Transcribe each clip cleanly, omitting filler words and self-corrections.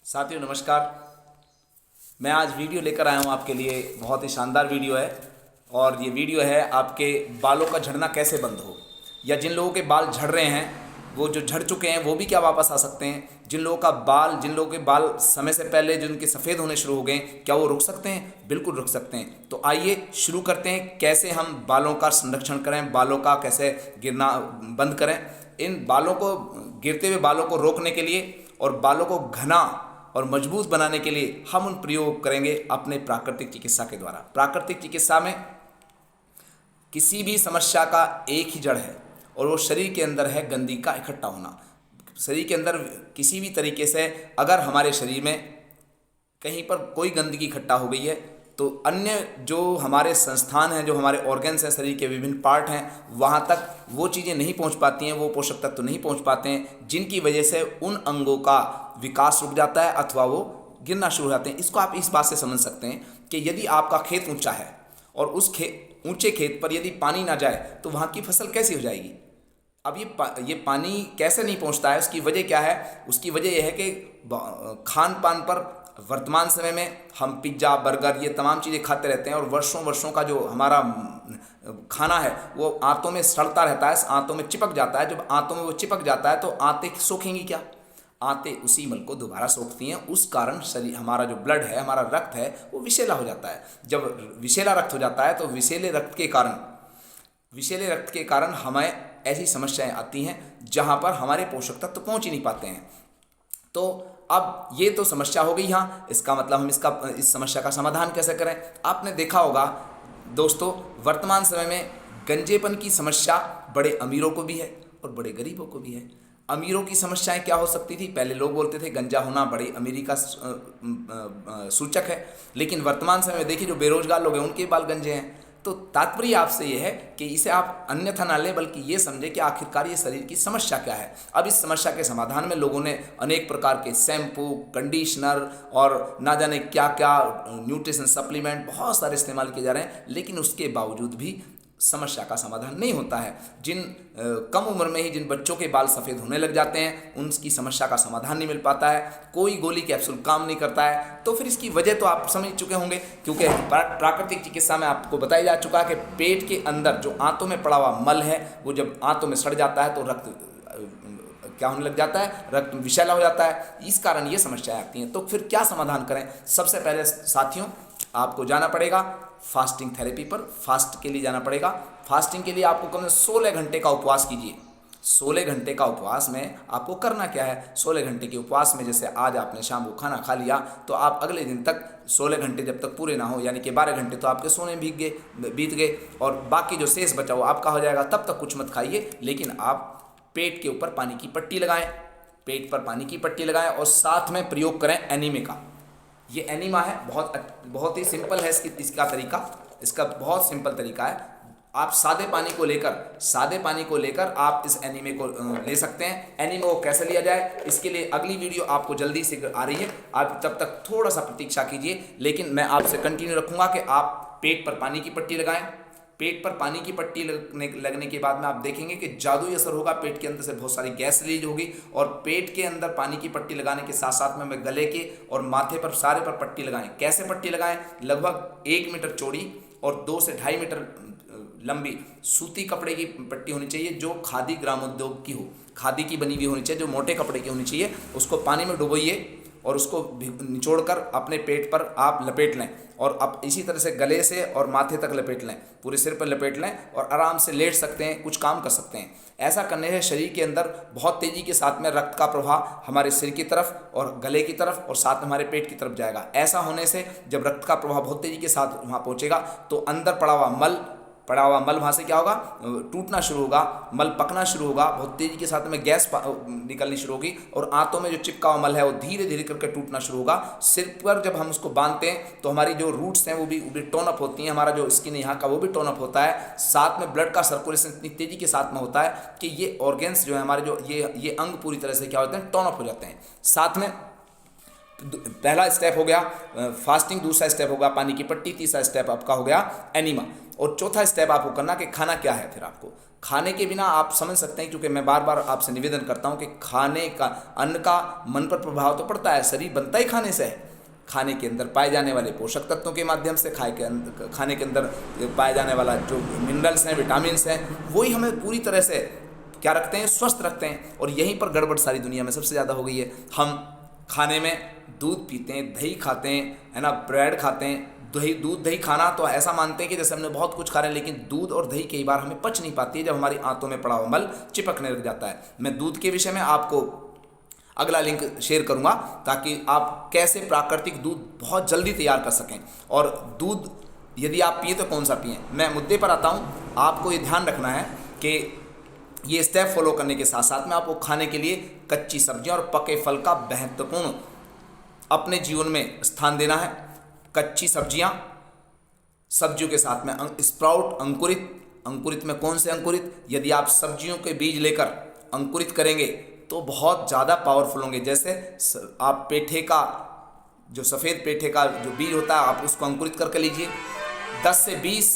साथियों नमस्कार। मैं आज वीडियो लेकर आया हूँ आपके लिए। बहुत ही शानदार वीडियो है और ये वीडियो है आपके बालों का झड़ना कैसे बंद हो, या जिन लोगों के बाल झड़ रहे हैं वो जो झड़ चुके हैं वो भी क्या वापस आ सकते हैं। जिन लोगों के बाल समय से पहले जिनके सफ़ेद होने शुरू हो गए क्या वो रुक सकते हैं? बिल्कुल रुक सकते हैं। तो आइए शुरू करते हैं कैसे हम बालों का संरक्षण करें, बालों का कैसे गिरना बंद करें। इन बालों को गिरते हुए बालों को रोकने के लिए और बालों को घना और मजबूत बनाने के लिए हम उन प्रयोग करेंगे अपने प्राकृतिक चिकित्सा के द्वारा। प्राकृतिक चिकित्सा में किसी भी समस्या का एक ही जड़ है और वो शरीर के अंदर है गंदगी का इकट्ठा होना। शरीर के अंदर किसी भी तरीके से अगर हमारे शरीर में कहीं पर कोई गंदगी इकट्ठा हो गई है तो अन्य जो हमारे संस्थान हैं, जो हमारे ऑर्गन्स हैं, शरीर के विभिन्न पार्ट हैं, वहाँ तक वो चीज़ें नहीं पहुँच पाती हैं, वो पोषक तत्व नहीं पहुँच पाते हैं, जिनकी वजह से उन अंगों का विकास रुक जाता है अथवा वो गिरना शुरू हो जाते हैं। इसको आप इस बात से समझ सकते हैं कि यदि आपका खेत ऊंचा है और उस ऊंचे खेत पर यदि पानी ना जाए तो वहाँ की फसल कैसी हो जाएगी। अब ये पानी कैसे नहीं पहुँचता है, उसकी वजह क्या है? उसकी वजह यह है कि खान पान पर वर्तमान समय में हम पिज्ज़ा बर्गर ये तमाम चीज़ें खाते रहते हैं और वर्षों वर्षों का जो हमारा खाना है वो आंतों में सड़ता रहता है, आंतों में चिपक जाता है। जब आंतों में वो चिपक जाता है तो आंतें सोखेंगी क्या? आंतें उसी मल को दोबारा सोखती हैं। उस कारण शरीर हमारा जो ब्लड है, हमारा रक्त है, वो विषैला हो जाता है। जब विषैला रक्त हो जाता है तो विषैले रक्त के कारण हमें ऐसी समस्याएं आती हैं जहां पर हमारे पोषक तत्व पहुंच ही नहीं पाते हैं। तो अब ये तो समस्या हो गई यहाँ। इसका मतलब हम इस समस्या का समाधान कैसे करें? आपने देखा होगा दोस्तों, वर्तमान समय में गंजेपन की समस्या बड़े अमीरों को भी है और बड़े गरीबों को भी है। अमीरों की समस्याएं क्या हो सकती थी? पहले लोग बोलते थे गंजा होना बड़ी अमीरी का सूचक है, लेकिन वर्तमान समय में देखिए जो बेरोजगार लोग हैं उनके बाल गंजे हैं। तो तात्पर्य आपसे यह है कि इसे आप अन्यथा ना लें, बल्कि ये समझें कि आखिरकार ये शरीर की समस्या क्या है। अब इस समस्या के समाधान में लोगों ने अनेक प्रकार के शैम्पू, कंडीशनर और ना जाने क्या क्या न्यूट्रिशन सप्लीमेंट बहुत सारे इस्तेमाल किए जा रहे हैं, लेकिन उसके बावजूद भी समस्या का समाधान नहीं होता है। कम उम्र में ही जिन बच्चों के बाल सफ़ेद होने लग जाते हैं उनकी समस्या का समाधान नहीं मिल पाता है, कोई गोली कैप्सूल काम नहीं करता है। तो फिर इसकी वजह तो आप समझ चुके होंगे, क्योंकि प्राकृतिक चिकित्सा में आपको बताया जा चुका है कि पेट के अंदर जो आंतों में पड़ा हुआ मल है वो जब आंतों में सड़ जाता है तो रक्त क्या होने लग जाता है, रक्त विषैला हो जाता है। इस कारण ये समस्याएं आती हैं। तो फिर क्या समाधान करें? सबसे पहले साथियों आपको जाना पड़ेगा फास्टिंग थेरेपी पर। फास्ट के लिए जाना पड़ेगा। फास्टिंग के लिए आपको कम से 16 घंटे का उपवास कीजिए। 16 घंटे का उपवास में आपको करना क्या है? 16 घंटे के उपवास में जैसे आज आपने शाम को खाना खा लिया तो आप अगले दिन तक 16 घंटे जब तक पूरे ना हो, यानी कि 12 घंटे तो आपके सोने बीत गए और बाकी जो शेष बचा वो आपका हो जाएगा। तब तक कुछ मत खाइए, लेकिन आप पेट के ऊपर पानी की पट्टी लगाएं। पेट पर पानी की पट्टी लगाएं और साथ में प्रयोग करें एनीमे का। ये एनीमा है, बहुत ही सिंपल है इसका तरीका। इसका बहुत सिंपल तरीका है। आप सादे पानी को लेकर आप इस एनीमे को ले सकते हैं। एनीमे को कैसे लिया जाए इसके लिए अगली वीडियो आपको जल्दी से आ रही है। आप तब तक थोड़ा सा प्रतीक्षा कीजिए, लेकिन मैं आपसे कंटिन्यू रखूँगा कि आप पेट पर पानी की पट्टी लगाएं। पेट पर पानी की पट्टी लगने के बाद में आप देखेंगे कि जादुई असर होगा। पेट के अंदर से बहुत सारी गैस रिलीज होगी और पेट के अंदर पानी की पट्टी लगाने के साथ साथ में हमें गले के और माथे पर सारे पर पट्टी लगाएं। कैसे पट्टी लगाएं? लगभग 1 मीटर चौड़ी और 2 से 2.5 मीटर लंबी सूती कपड़े की पट्टी होनी चाहिए, जो खादी ग्रामोद्योग की हो, खादी की बनी हुई होनी चाहिए, जो मोटे कपड़े की होनी चाहिए। उसको पानी में डुबोइए और उसको निचोड़कर अपने पेट पर आप लपेट लें और आप इसी तरह से गले से और माथे तक लपेट लें, पूरे सिर पर लपेट लें और आराम से लेट सकते हैं, कुछ काम कर सकते हैं। ऐसा करने से शरीर के अंदर बहुत तेज़ी के साथ में रक्त का प्रवाह हमारे सिर की तरफ और गले की तरफ और साथ में हमारे पेट की तरफ जाएगा। ऐसा होने से जब रक्त का प्रवाह बहुत तेज़ी के साथ वहाँ पहुँचेगा तो अंदर पड़ा हुआ मल वहाँ से क्या होगा? टूटना शुरू होगा, मल पकना शुरू होगा, बहुत तेज़ी के साथ में गैस निकलनी शुरू होगी और आंतों में जो चिपका हुआ मल है वो धीरे धीरे करके टूटना शुरू होगा। सिर पर जब हम उसको बांधते हैं तो हमारी जो रूट्स हैं वो भी टोन अप होती हैं, हमारा जो स्किन यहाँ का वो भी टोन अप होता है। साथ में ब्लड का सर्कुलेशन इतनी तेज़ी के साथ में होता है कि ये ऑर्गेन्स जो है हमारे, जो ये अंग पूरी तरह से क्या होते हैं? टोन अप हो जाते हैं। साथ में पहला स्टेप हो गया फास्टिंग, दूसरा स्टेप होगा पानी की पट्टी, तीसरा स्टेप आपका हो गया एनीमा, और चौथा स्टेप आपको करना कि खाना क्या है। फिर आपको खाने के बिना आप समझ सकते हैं, क्योंकि मैं बार बार आपसे निवेदन करता हूं कि खाने का, अन्न का मन पर प्रभाव तो पड़ता है, शरीर बनता ही खाने से है। खाने के अंदर पाए जाने वाले पोषक तत्वों के माध्यम से, खाने के अंदर पाए जाने वाला जो मिनरल्स हैं, विटामिन्स हैं, वही हमें पूरी तरह से क्या रखते हैं, स्वस्थ रखते हैं। और यहीं पर गड़बड़ सारी दुनिया में सबसे ज़्यादा हो गई है। हम खाने में दूध पीते हैं, दही खाते हैं, है ना, ब्रेड खाते हैं। दूध दही खाना तो ऐसा मानते हैं कि जैसे हमने बहुत कुछ खा रहे हैं, लेकिन दूध और दही कई बार हमें पच नहीं पाती है जब हमारी आंतों में पड़ा हुआ मल चिपकने लग जाता है। मैं दूध के विषय में आपको अगला लिंक शेयर करूंगा, ताकि आप कैसे प्राकृतिक दूध बहुत जल्दी तैयार कर सकें। और दूध यदि आप पिए तो कौन सा पिए। मैं मुद्दे पर आता हूं। आपको ये ध्यान रखना है कि ये स्टेप फॉलो करने के साथ साथ में आपको खाने के लिए कच्ची सब्जियां और पके फल का महत्वपूर्ण अपने जीवन में स्थान देना है। कच्ची सब्जियां, सब्जियों के साथ में स्प्राउट, अंकुरित में कौन से अंकुरित, यदि आप सब्जियों के बीज लेकर अंकुरित करेंगे तो बहुत ज़्यादा पावरफुल होंगे। जैसे आप पेठे का, जो सफ़ेद पेठे का जो बीज होता है, आप उसको अंकुरित करके लीजिए, 10 से 20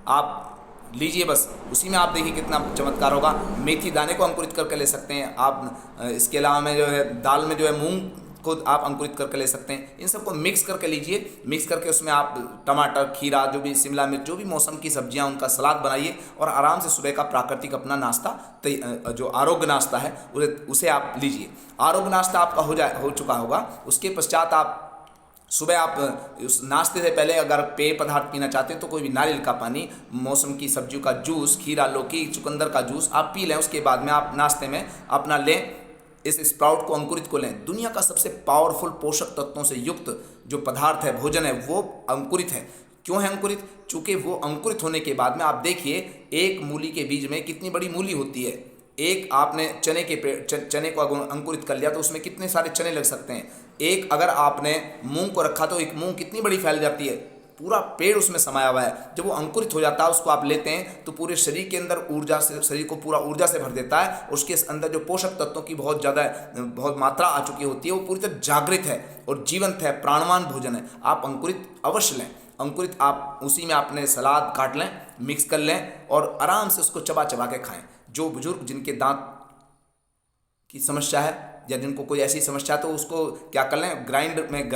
आप लीजिए बस, उसी में आप देखिए कितना चमत्कार होगा। मेथी दाने को अंकुरित करके ले सकते हैं आप। इसके अलावा में जो है दाल में जो है मूंग को आप अंकुरित करके ले सकते हैं। इन सबको मिक्स करके लीजिए, मिक्स करके उसमें आप टमाटर, खीरा, जो भी शिमला मिर्च, जो भी मौसम की सब्जियां, उनका सलाद बनाइए और आराम से सुबह का प्राकृतिक अपना नाश्ता, जो आरोग्य नाश्ता है उसे आप लीजिए। आरोग्य नाश्ता आपका हो चुका होगा। उसके पश्चात आप सुबह आप उस नाश्ते से पहले अगर पेय पदार्थ पीना चाहते हैं तो कोई भी नारियल का पानी, मौसम की सब्जियों का जूस, खीरा, लौकी, चुकंदर का जूस आप पी लें। उसके बाद में आप नाश्ते में अपना लें, इस स्प्राउट को, अंकुरित को लें। दुनिया का सबसे पावरफुल पोषक तत्वों से युक्त जो पदार्थ है, भोजन है, वो अंकुरित है। क्यों है अंकुरित? चूँकि वो अंकुरित होने के बाद में आप देखिए, एक मूली के बीज में कितनी बड़ी मूली होती है। एक आपने चने को अंकुरित कर लिया तो उसमें कितने सारे चने लग सकते हैं। एक अगर आपने मूंग को रखा तो एक मूंग कितनी बड़ी फैल जाती है, पूरा पेड़ उसमें समाया हुआ है। जब वो अंकुरित हो जाता है, उसको आप लेते हैं तो पूरे शरीर के अंदर ऊर्जा से, शरीर को पूरा ऊर्जा से भर देता है। उसके अंदर जो पोषक तत्वों की बहुत मात्रा आ चुकी होती है, वो पूरी तरह जागृत है और जीवंत है, प्राणवान भोजन है। आप अंकुरित अवश्य लें। अंकुरित आप उसी में आपने सलाद काट लें, मिक्स कर लें और आराम से उसको चबा चबा के खाएं। जो बुजुर्ग जिनके दांत की समस्या है या जिनको कोई ऐसी समस्या है तो उसको क्या कर लें, ग्राइंड में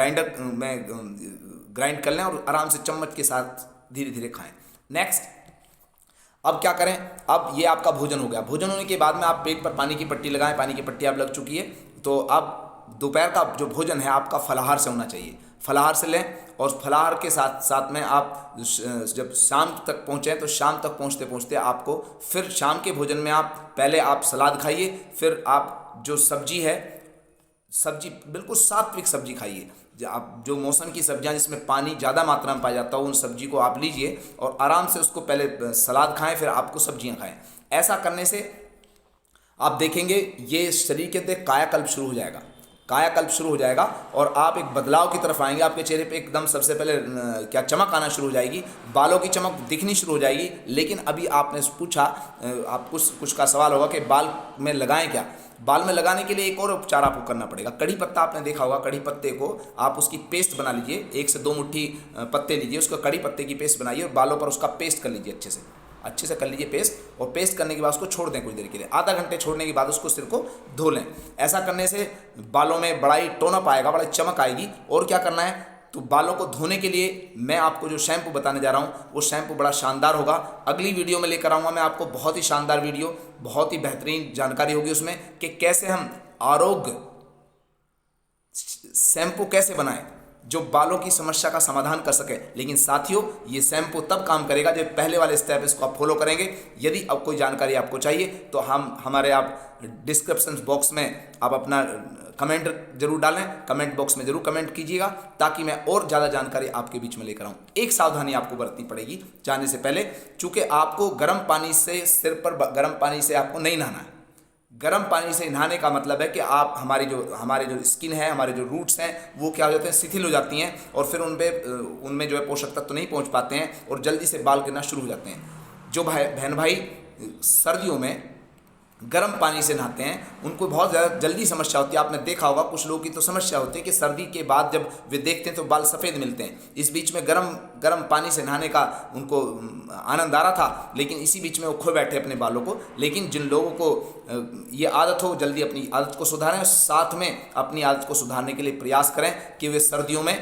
ग्राइंड कर लें और आराम से चम्मच के साथ धीरे धीरे खाएं। नेक्स्ट, अब क्या करें? अब ये आपका भोजन हो गया। भोजन होने के बाद में आप पेट पर पानी की पट्टी लगाएं। पानी की पट्टी आप लग चुकी है, तो अब दोपहर का जो भोजन है आपका फलाहार से होना चाहिए। फलाहार से लें और फलाहार के साथ साथ में आप जब शाम तक पहुँचें तो शाम तक पहुँचते पहुँचते आपको फिर शाम के भोजन में आप पहले आप सलाद खाइए, फिर आप जो सब्जी है, सब्जी बिल्कुल सात्विक सब्जी खाइए। आप जो मौसम की सब्जियां जिसमें पानी ज़्यादा मात्रा में पाया जाता है, उन सब्जी को आप लीजिए और आराम से उसको पहले सलाद खाएं, फिर आपको सब्जियां खाएं। ऐसा करने से आप देखेंगे ये शरीर के अंदर कायाकल्प शुरू हो जाएगा। कायाकल्प शुरू हो जाएगा और आप एक बदलाव की तरफ आएंगे। आपके चेहरे पे एकदम सबसे पहले क्या चमक आना शुरू हो जाएगी, बालों की चमक दिखनी शुरू हो जाएगी। लेकिन अभी आपने पूछा, आप कुछ का सवाल होगा कि बाल में लगाएं क्या। बाल में लगाने के लिए एक और उपचार आपको करना पड़ेगा। कड़ी पत्ता आपने देखा होगा, कड़ी पत्ते को आप उसकी पेस्ट बना लीजिए। 1 से 2 मुट्ठी पत्ते लीजिए, उसको कड़ी पत्ते की पेस्ट बनाइए और बालों पर उसका पेस्ट कर लीजिए, अच्छे से कर लीजिए पेस्ट। और पेस्ट करने के बाद उसको छोड़ दें कुछ देर के लिए, आधा घंटे छोड़ने के बाद उसको सिर को धो लें। ऐसा करने से बालों में बड़ा ही टोनअप आएगा, बड़ा चमक आएगी। और क्या करना है, तो बालों को धोने के लिए मैं आपको जो शैम्पू बताने जा रहा हूँ वो शैम्पू बड़ा शानदार होगा। अगली वीडियो में लेकर आऊँगा मैं आपको, बहुत ही शानदार वीडियो, बहुत ही बेहतरीन जानकारी होगी उसमें कि कैसे हम आरोग्य शैम्पू कैसे बनाएं जो बालों की समस्या का समाधान कर सके। लेकिन साथियों, ये शैम्पू तब काम करेगा जब पहले वाले स्टेप इसको आप फॉलो करेंगे। यदि अब कोई जानकारी आपको चाहिए तो हमारे आप डिस्क्रिप्शन बॉक्स में आप अपना कमेंट जरूर डालें, कमेंट बॉक्स में जरूर कमेंट कीजिएगा ताकि मैं और ज़्यादा जानकारी आपके बीच में लेकर आऊँ। एक सावधानी आपको बरतनी पड़ेगी जाने से पहले, चूँकि आपको गर्म पानी से, सिर पर गर्म पानी से आपको नहीं नहाना है। गर्म पानी से नहाने का मतलब है कि आप हमारे जो स्किन है, हमारे जो रूट्स हैं, वो क्या हो जाते हैं, शिथिल हो जाती हैं और फिर उनमें जो है पोषक तत्व नहीं पहुंच पाते हैं और जल्दी से बाल गिरना शुरू हो जाते हैं। जो बहन भाई सर्दियों में गर्म पानी से नहाते हैं उनको बहुत ज़्यादा जल्दी समस्या होती है। आपने देखा होगा कुछ लोगों की तो समस्या होती है कि सर्दी के बाद जब वे देखते हैं तो बाल सफ़ेद मिलते हैं। इस बीच में गर्म पानी से नहाने का उनको आनंद आ रहा था, लेकिन इसी बीच में वो खो बैठे अपने बालों को। लेकिन जिन लोगों को ये आदत हो, जल्दी अपनी आदत को सुधारें और साथ में अपनी आदत को सुधारने के लिए प्रयास करें कि वे सर्दियों में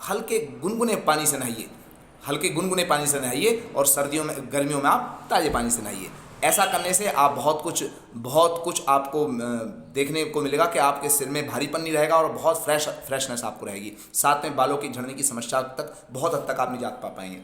हल्के गुनगुने पानी से नहाइए, हल्के गुनगुने पानी से नहाइए और सर्दियों में, गर्मियों में आप ताज़े पानी से नहाइए। ऐसा करने से आप बहुत कुछ आपको देखने को मिलेगा कि आपके सिर में भारीपन नहीं रहेगा और बहुत फ्रेशनेस आपको रहेगी। साथ में बालों की झड़ने की समस्या तक बहुत हद तक आप निजात पा पाएंगे।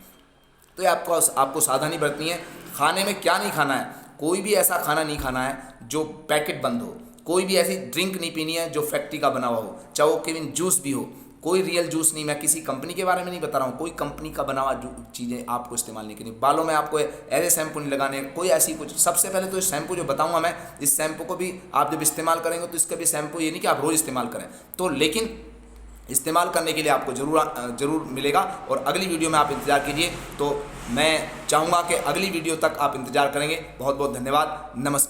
तो ये आपको सावधानी बरतनी है। खाने में क्या नहीं खाना है, कोई भी ऐसा खाना नहीं खाना है जो पैकेट बंद हो, कोई भी ऐसी ड्रिंक नहीं पीनी है जो फैक्ट्री का बना हुआ हो, चाहे वो केविन जूस भी हो, कोई रियल जूस नहीं। मैं किसी कंपनी के बारे में नहीं बता रहा हूँ, कोई कंपनी का बना हुआ चीज़ें आपको इस्तेमाल नहीं करनी। बालों में आपको ऐसे शैम्पू नहीं लगाने, कोई ऐसी कुछ। सबसे पहले तो इस शैम्पू जो बताऊँगा मैं, इस शैम्पू को भी आप जब इस्तेमाल करेंगे तो इसका भी शैम्पू ये नहीं कि आप रोज़ इस्तेमाल करें, तो लेकिन इस्तेमाल करने के लिए आपको ज़रूर मिलेगा। और अगली वीडियो में आप इंतज़ार कीजिए। तो मैं चाहूँगा कि अगली वीडियो तक आप इंतज़ार करेंगे। बहुत बहुत धन्यवाद। नमस्कार।